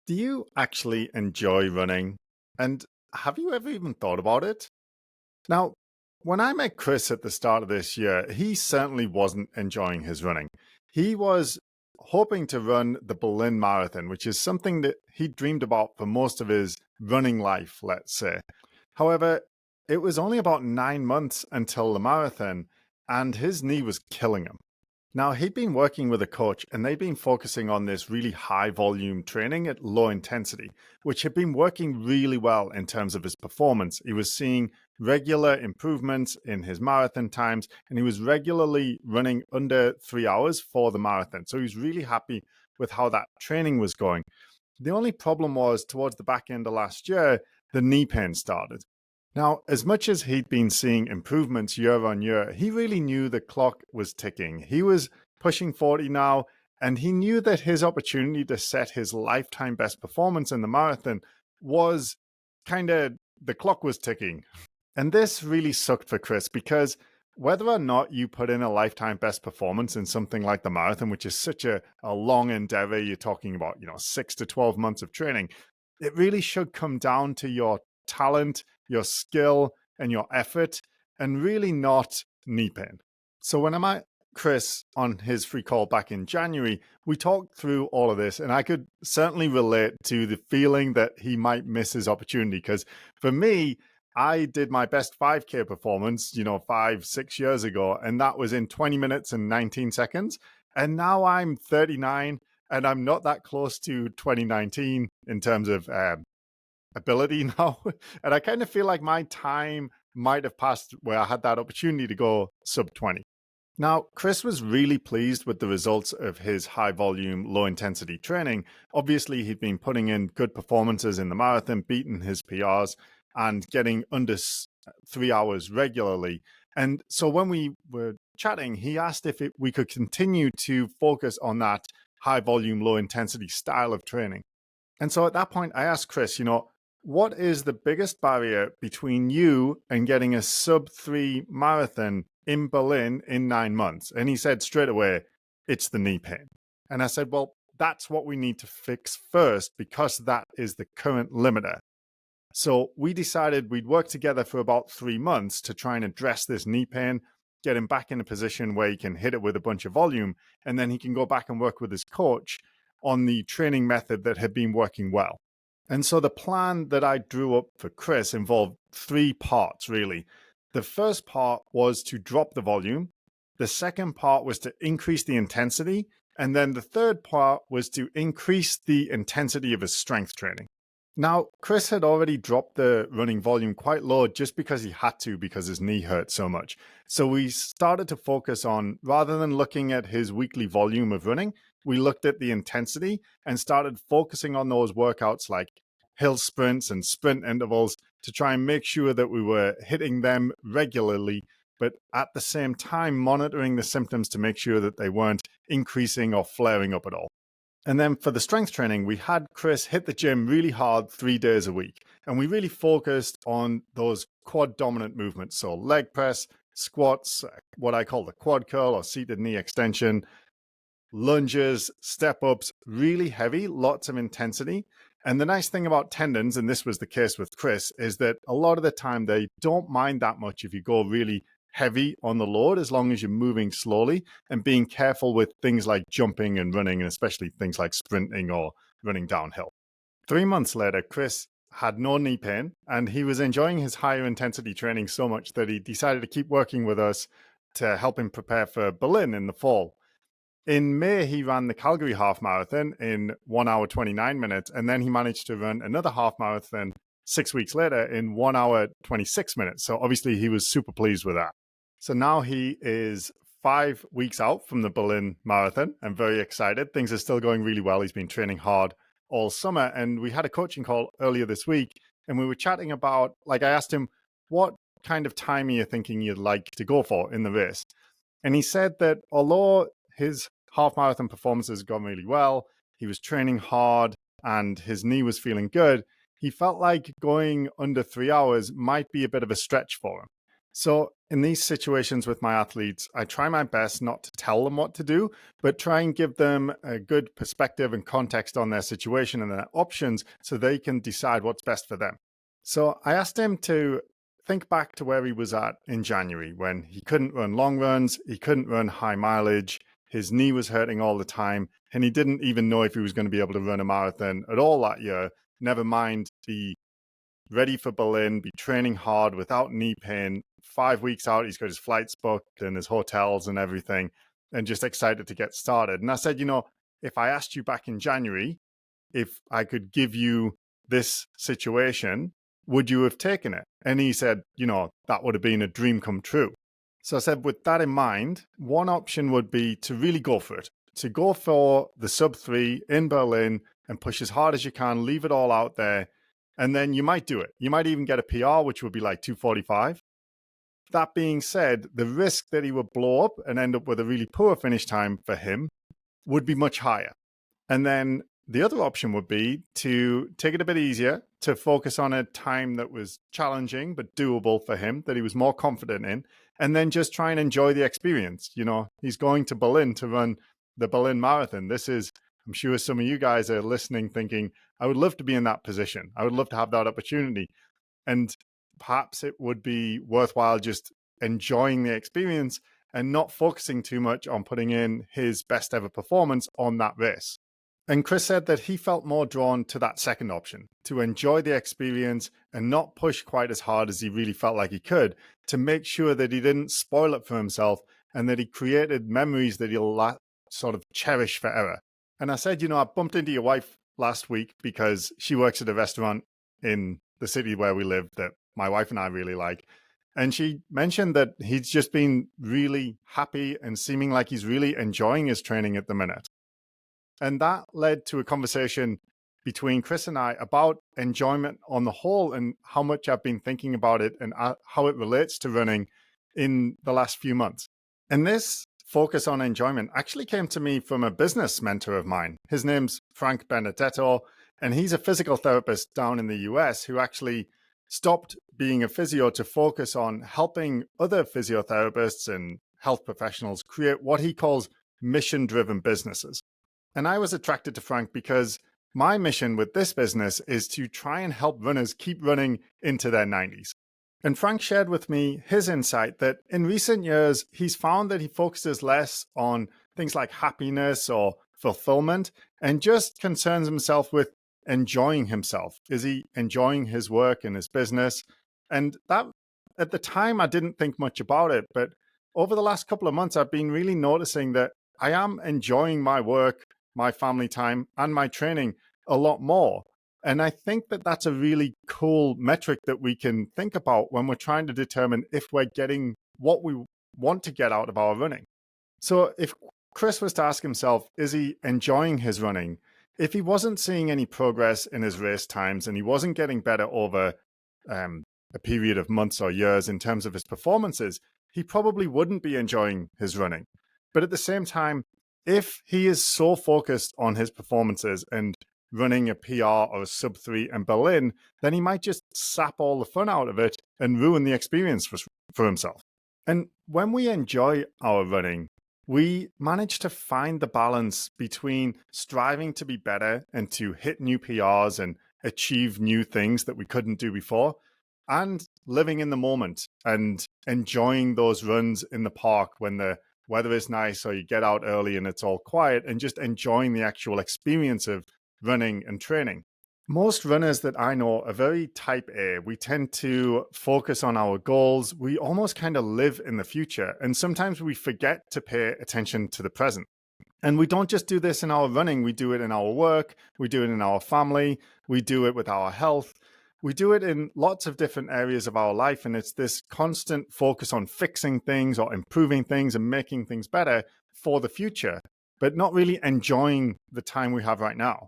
Do you actually enjoy running? And have you ever even thought about it? Now, when I met Chris at the start of this year, he certainly wasn't enjoying his running. He was hoping to run the Berlin Marathon, which is something that he dreamed about for most of his running life, let's say. However, it was only about 9 months until the marathon, and his knee was killing him. Now, he'd been working with a coach and they'd been focusing on this really high volume training at low intensity, which had been working really well in terms of his performance. He was seeing regular improvements in his marathon times and he was regularly running under 3 hours for the marathon. So he was really happy with how that training was going. The only problem was towards the back end of last year, the knee pain started. Now, as much as he'd been seeing improvements year on year, he really knew the clock was ticking. He was pushing 40 now, and he knew that his opportunity to set his lifetime best performance in the marathon was kind of the clock was ticking. And this really sucked for Chris because whether or not you put in a lifetime best performance in something like the marathon, which is such a long endeavor, you're talking about, 6 to 12 months of training, it really should come down to your talent, your skill, and your effort, and really not knee pain. So when I met Chris on his free call back in January, we talked through all of this, and I could certainly relate to the feeling that he might miss his opportunity. Because for me, I did my best 5K performance, 5, 6 years ago, and that was in 20 minutes and 19 seconds. And now I'm 39 and I'm not that close to 2019 in terms of ability now. And I kind of feel like my time might have passed where I had that opportunity to go sub 20. Now, Chris was really pleased with the results of his high volume, low intensity training. Obviously, he'd been putting in good performances in the marathon, beating his PRs, and getting under 3 hours regularly. And so when we were chatting, he asked if we could continue to focus on that high volume, low intensity style of training. And so at that point, I asked Chris, what is the biggest barrier between you and getting a sub 3 marathon in Berlin in 9 months? And he said straight away, it's the knee pain. And I said, well, that's what we need to fix first because that is the current limiter. So we decided we'd work together for about 3 months to try and address this knee pain, get him back in a position where he can hit it with a bunch of volume, and then he can go back and work with his coach on the training method that had been working well. And so the plan that I drew up for Chris involved 3 parts, really. The first part was to drop the volume. The second part was to increase the intensity. And then the third part was to increase the intensity of his strength training. Now, Chris had already dropped the running volume quite low just because he had to because his knee hurt so much. So we started to focus on, rather than looking at his weekly volume of running, we looked at the intensity and started focusing on those workouts like hill sprints and sprint intervals to try and make sure that we were hitting them regularly, but at the same time monitoring the symptoms to make sure that they weren't increasing or flaring up at all. And then for the strength training, we had Chris hit the gym really hard 3 days a week. And we really focused on those quad dominant movements. So leg press, squats, what I call the quad curl or seated knee extension, lunges, step ups, really heavy, lots of intensity. And the nice thing about tendons, and this was the case with Chris, is that a lot of the time they don't mind that much if you go really heavy on the load, as long as you're moving slowly and being careful with things like jumping and running, and especially things like sprinting or running downhill. 3 months later, Chris had no knee pain and he was enjoying his higher intensity training so much that he decided to keep working with us to help him prepare for Berlin in the fall. In May, he ran the Calgary half marathon in 1 hour 29 minutes, and then he managed to run another half marathon 6 weeks later in 1 hour 26 minutes. So obviously he was super pleased with that. So now he is 5 weeks out from the Berlin Marathon. I'm very excited. Things are still going really well. He's been training hard all summer. And we had a coaching call earlier this week, and we were chatting about, I asked him, what kind of time are you thinking you'd like to go for in the race? And he said that although his half marathon performances gone really well, he was training hard and his knee was feeling good, he felt like going under 3 hours might be a bit of a stretch for him. So In these situations with my athletes, I try my best not to tell them what to do, but try and give them a good perspective and context on their situation and their options so they can decide what's best for them. So I asked him to think back to where he was at in January when he couldn't run long runs, he couldn't run high mileage, his knee was hurting all the time, and he didn't even know if he was going to be able to run a marathon at all that year, never mind be ready for Berlin, be training hard without knee pain. 5 weeks out, he's got his flights booked and his hotels and everything, and just excited to get started. And I said, if I asked you back in January if I could give you this situation, would you have taken it? And he said, that would have been a dream come true. So I said, with that in mind, one option would be to really go for it, to go for the sub-3 in Berlin and push as hard as you can, leave it all out there. And then you might do it. You might even get a PR, which would be like 2:45. That being said, the risk that he would blow up and end up with a really poor finish time for him would be much higher. And then the other option would be to take it a bit easier, to focus on a time that was challenging but doable for him, that he was more confident in, and then just try and enjoy the experience. He's going to Berlin to run the Berlin Marathon. I'm sure some of you guys are listening thinking, I would love to be in that position. I would love to have that opportunity. And perhaps it would be worthwhile just enjoying the experience and not focusing too much on putting in his best ever performance on that race. And Chris said that he felt more drawn to that second option, to enjoy the experience and not push quite as hard as he really felt like he could, to make sure that he didn't spoil it for himself and that he created memories that he'll sort of cherish forever. And I said, I bumped into your wife last week because she works at a restaurant in the city where we live that my wife and I really like. And she mentioned that he's just been really happy and seeming like he's really enjoying his training at the minute. And that led to a conversation between Chris and I about enjoyment on the whole and how much I've been thinking about it and how it relates to running in the last few months. And this focus on enjoyment actually came to me from a business mentor of mine. His name's Frank Benedetto, and he's a physical therapist down in the US who actually stopped being a physio to focus on helping other physiotherapists and health professionals create what he calls mission-driven businesses. And I was attracted to Frank because my mission with this business is to try and help runners keep running into their 90s. And Frank shared with me his insight that in recent years, he's found that he focuses less on things like happiness or fulfillment and just concerns himself with enjoying himself. Is he enjoying his work and his business? And that, at the time, I didn't think much about it. But over the last couple of months, I've been really noticing that I am enjoying my work, my family time, and my training a lot more. And I think that that's a really cool metric that we can think about when we're trying to determine if we're getting what we want to get out of our running. So if Chris was to ask himself, is he enjoying his running? If he wasn't seeing any progress in his race times and he wasn't getting better over a period of months or years in terms of his performances, he probably wouldn't be enjoying his running. But at the same time, if he is so focused on his performances and running a PR or a sub-3 in Berlin, then he might just sap all the fun out of it and ruin the experience for himself. And when we enjoy our running, we manage to find the balance between striving to be better and to hit new PRs and achieve new things that we couldn't do before, and living in the moment and enjoying those runs in the park when the weather is nice or you get out early and it's all quiet, and just enjoying the actual experience of running and training. Most runners that I know are very type A. We tend to focus on our goals. We almost kind of live in the future. And sometimes we forget to pay attention to the present. And we don't just do this in our running. We do it in our work. We do it in our family. We do it with our health. We do it in lots of different areas of our life. And it's this constant focus on fixing things or improving things and making things better for the future, but not really enjoying the time we have right now.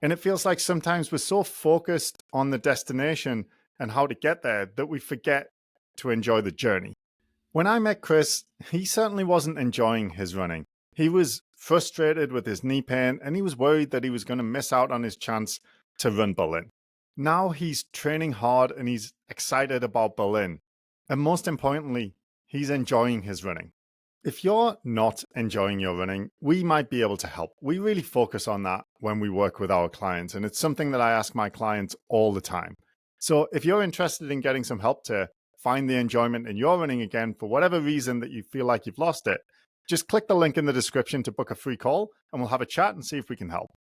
And it feels like sometimes we're so focused on the destination and how to get there that we forget to enjoy the journey. When I met Chris, he certainly wasn't enjoying his running. He was frustrated with his knee pain and he was worried that he was going to miss out on his chance to run Berlin. Now he's training hard and he's excited about Berlin. And most importantly, he's enjoying his running. If you're not enjoying your running, we might be able to help. We really focus on that when we work with our clients, and it's something that I ask my clients all the time. So if you're interested in getting some help to find the enjoyment in your running again for whatever reason that you feel like you've lost it, just click the link in the description to book a free call and we'll have a chat and see if we can help.